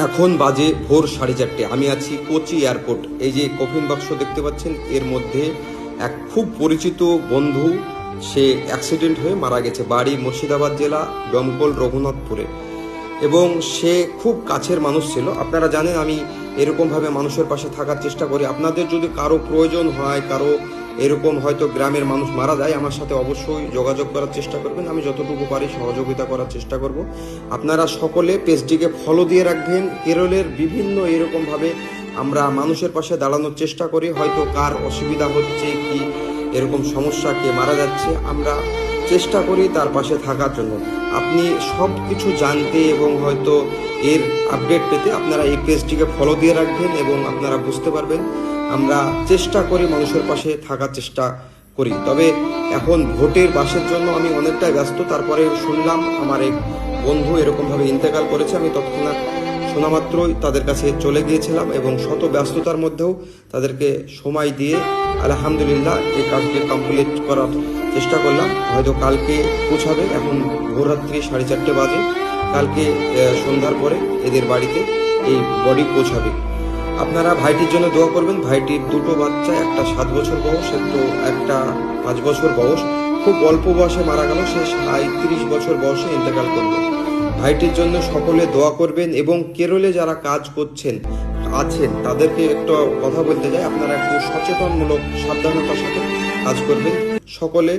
এখন বাজে ভোর 4:30। আমি আছি কোচি এয়ারপোর্ট। এই যে কফিন বাক্স দেখতে পাচ্ছেন, এর মধ্যে এক খুব পরিচিত বন্ধু, সে অ্যাক্সিডেন্ট হয়ে মারা গেছে। বাড়ি মুর্শিদাবাদ জেলা, দমকল, রঘুনাথপুরে। এবং সে খুব কাছের মানুষ ছিল। আপনারা জানেন আমি এরকমভাবে মানুষের পাশে থাকার চেষ্টা করি। আপনাদের যদি কারো প্রয়োজন হয়, কারো এরকম হয়তো গ্রামের মানুষ মারা যায়, আমার সাথে অবশ্যই যোগাযোগ করার চেষ্টা করবেন। আমি যতটুকু পারি সহযোগিতা করার চেষ্টা করব। আপনারা সকলে পেজটিকে ফলো দিয়ে রাখবেন। কেরলের বিভিন্ন এরকমভাবে আমরা মানুষের পাশে দাঁড়ানোর চেষ্টা করি। হয়তো কার অসুবিধা হচ্ছে, কি এরকম সমস্যা, কে মারা যাচ্ছে, আমরা চেষ্টা করি তার পাশে থাকার জন্য। আপনি সব কিছু জানতে এবং হয়তো এর আপডেট পেতে আপনারা এই পেজটিকে ফলো দিয়ে রাখবেন এবং আপনারা বুঝতে পারবেন আমরা চেষ্টা করি মানুষের পাশে থাকার চেষ্টা করি। তবে এখন ভোটের বাসের জন্য আমি অনেকটাই ব্যস্ত। তারপরে শুনলাম আমার এক বন্ধু এরকমভাবে ইন্তেকাল করেছে। আমি তৎক্ষণাৎ শোনা মাত্রই তাদের কাছে চলে গিয়েছিলাম এবং শত ব্যস্ততার মধ্যেও তাদেরকে সময় দিয়ে আলহামদুলিল্লাহ এই কাজটি কমপ্লিট করার চেষ্টা করলাম। হয়তো কালকে পৌঁছাবে। এখন ভোররাত্রি 4:30 বাজে। কালকে সন্ধ্যার পরে এদের বাড়িতে এই বডি পৌঁছাবে। আপনারা ভাইটির জন্য দোয়া করবেন। ভাইটির দুটো বাচ্চা, একটা 7 বছর বয়স, একটা 5 বছর বয়স। খুব অল্প বয়সে মারা গেল। সে 37 বছর বয়সে ইন্তেকাল করলো। ভাইটির জন্য সকলে দোয়া করবেন এবং কেরলে যারা কাজ করছেন আছেন তাদেরকে একটা কথা বলতে চাই, আপনারা একটু সচেতনমূলক সাবধানতার সাথে কাজ করবেন সকলে।